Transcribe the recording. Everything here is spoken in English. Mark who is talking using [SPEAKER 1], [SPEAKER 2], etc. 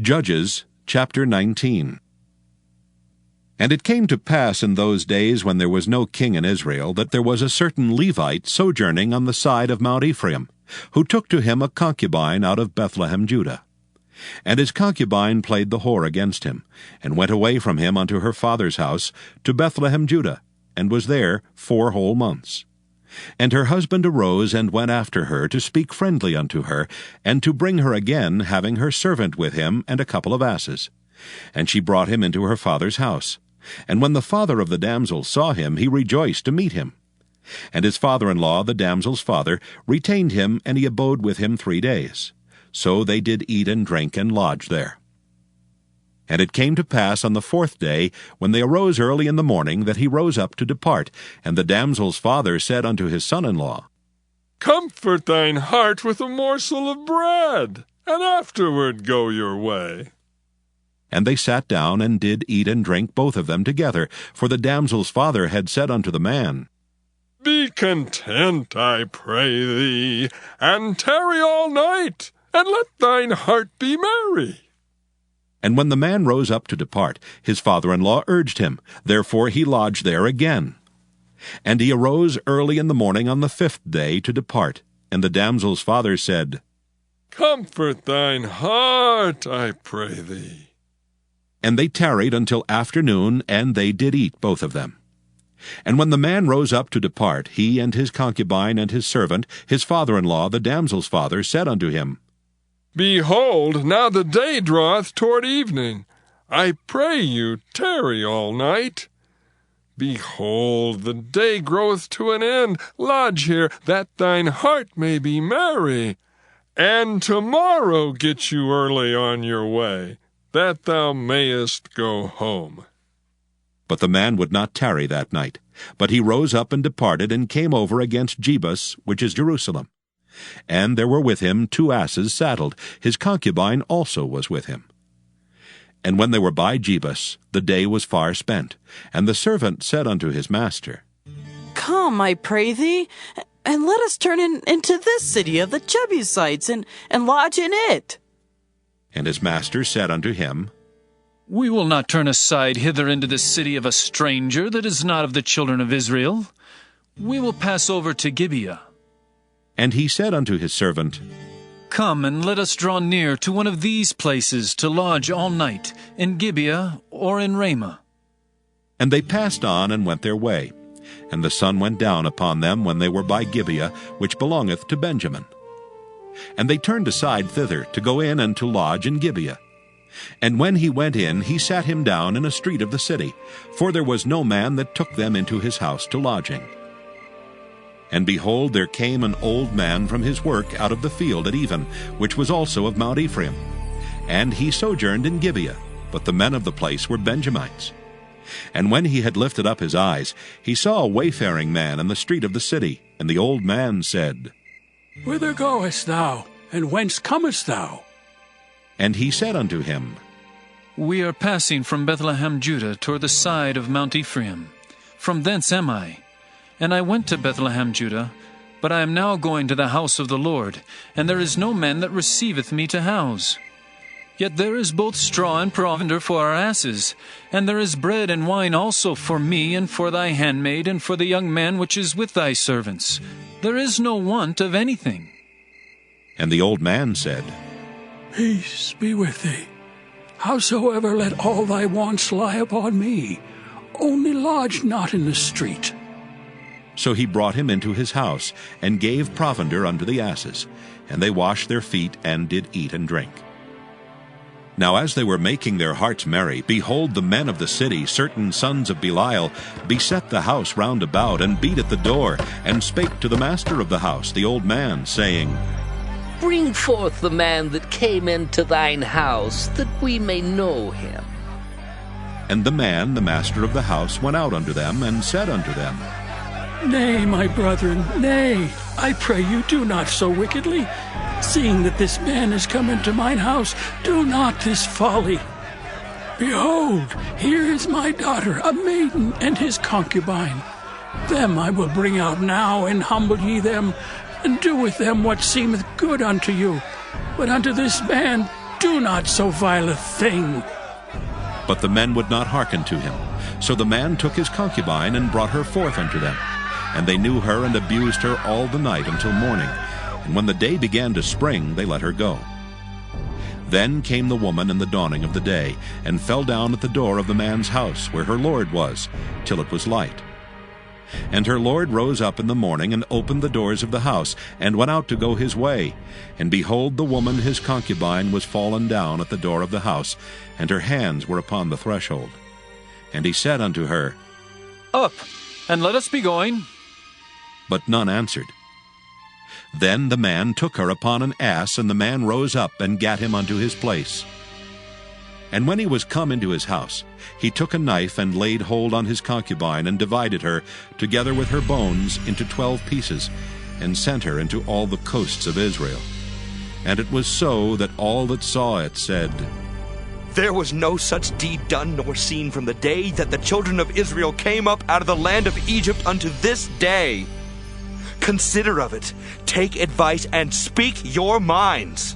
[SPEAKER 1] Judges chapter 19. And it came to pass in those days when there was no king in Israel, that there was a certain Levite sojourning on the side of Mount Ephraim, who took to him a concubine out of Bethlehem, Judah. And his concubine played the whore against him, and went away from him unto her father's house to Bethlehem, Judah, and was there 4 whole months. And her husband arose and went after her to speak friendly unto her, and to bring her again, having her servant with him and a couple of asses. And she brought him into her father's house. And when the father of the damsel saw him, he rejoiced to meet him. And his father-in-law, the damsel's father, retained him, and he abode with him 3 days. So they did eat and drink and lodge there. And it came to pass on the 4th day, when they arose early in the morning, that he rose up to depart. And the damsel's father said unto his son-in-law,
[SPEAKER 2] Comfort thine heart with a morsel of bread, and afterward go your way.
[SPEAKER 1] And they sat down, and did eat and drink both of them together. For the damsel's father had said unto the man,
[SPEAKER 2] Be content, I pray thee, and tarry all night, and let thine heart be merry.
[SPEAKER 1] And when the man rose up to depart, his father-in-law urged him. Therefore he lodged there again. And he arose early in the morning on the 5th day to depart. And the damsel's father said,
[SPEAKER 2] Comfort thine heart, I pray thee.
[SPEAKER 1] And they tarried until afternoon, and they did eat both of them. And when the man rose up to depart, he and his concubine and his servant, his father-in-law, the damsel's father, said unto him,
[SPEAKER 2] Behold, now the day draweth toward evening. I pray you, tarry all night. Behold, the day groweth to an end. Lodge here, that thine heart may be merry. And tomorrow get you early on your way, that thou mayest go home.
[SPEAKER 1] But the man would not tarry that night, but he rose up and departed, and came over against Jebus, which is Jerusalem. And there were with him 2 asses saddled. His concubine also was with him. And when they were by Jebus, the day was far spent. And the servant said unto his master,
[SPEAKER 3] Come, I pray thee, and let us turn into this city of the Jebusites, and lodge in it.
[SPEAKER 1] And his master said unto him,
[SPEAKER 4] We will not turn aside hither into the city of a stranger that is not of the children of Israel. We will pass over to Gibeah.
[SPEAKER 1] And he said unto his servant,
[SPEAKER 4] Come, and let us draw near to one of these places to lodge all night, in Gibeah or in Ramah.
[SPEAKER 1] And they passed on and went their way. And the sun went down upon them when they were by Gibeah, which belongeth to Benjamin. And they turned aside thither to go in and to lodge in Gibeah. And when he went in, he sat him down in a street of the city, for there was no man that took them into his house to lodging. And behold, there came an old man from his work out of the field at even, which was also of Mount Ephraim. And he sojourned in Gibeah, but the men of the place were Benjamites. And when he had lifted up his eyes, he saw a wayfaring man in the street of the city. And the old man said,
[SPEAKER 5] Whither goest thou, and whence comest thou?
[SPEAKER 1] And he said unto him,
[SPEAKER 4] We are passing from Bethlehem, Judah, toward the side of Mount Ephraim. From thence am I. And I went to Bethlehem, Judah, but I am now going to the house of the Lord, and there is no man that receiveth me to house. Yet there is both straw and provender for our asses, and there is bread and wine also for me, and for thy handmaid, and for the young man which is with thy servants. There is no want of anything.
[SPEAKER 1] And the old man said,
[SPEAKER 5] Peace be with thee. Howsoever, let all thy wants lie upon me. Only lodge not in the street.
[SPEAKER 1] So he brought him into his house, and gave provender unto the asses. And they washed their feet, and did eat and drink. Now as they were making their hearts merry, behold, the men of the city, certain sons of Belial, beset the house round about, and beat at the door, and spake to the master of the house, the old man, saying,
[SPEAKER 6] Bring forth the man that came into thine house, that we may know him.
[SPEAKER 1] And the man, the master of the house, went out unto them, and said unto them,
[SPEAKER 5] Nay, my brethren, nay, I pray you, do not so wickedly. Seeing that this man is come into mine house, do not this folly. Behold, here is my daughter, a maiden, and his concubine. Them I will bring out now, and humble ye them, and do with them what seemeth good unto you. But unto this man do not so vile a thing.
[SPEAKER 1] But the men would not hearken to him. So the man took his concubine and brought her forth unto them. And they knew her and abused her all the night until morning. And when the day began to spring, they let her go. Then came the woman in the dawning of the day, and fell down at the door of the man's house, where her lord was, till it was light. And her lord rose up in the morning, and opened the doors of the house, and went out to go his way. And behold, the woman his concubine was fallen down at the door of the house, and her hands were upon the threshold. And he said unto her,
[SPEAKER 4] Up, and let us be going.
[SPEAKER 1] But none answered. Then the man took her upon an ass, and the man rose up and gat him unto his place. And when he was come into his house, he took a knife and laid hold on his concubine, and divided her, together with her bones, into 12 pieces, and sent her into all the coasts of Israel. And it was so that all that saw it said,
[SPEAKER 7] There was no such deed done nor seen from the day that the children of Israel came up out of the land of Egypt unto this day. Consider of it, take advice, and speak your minds.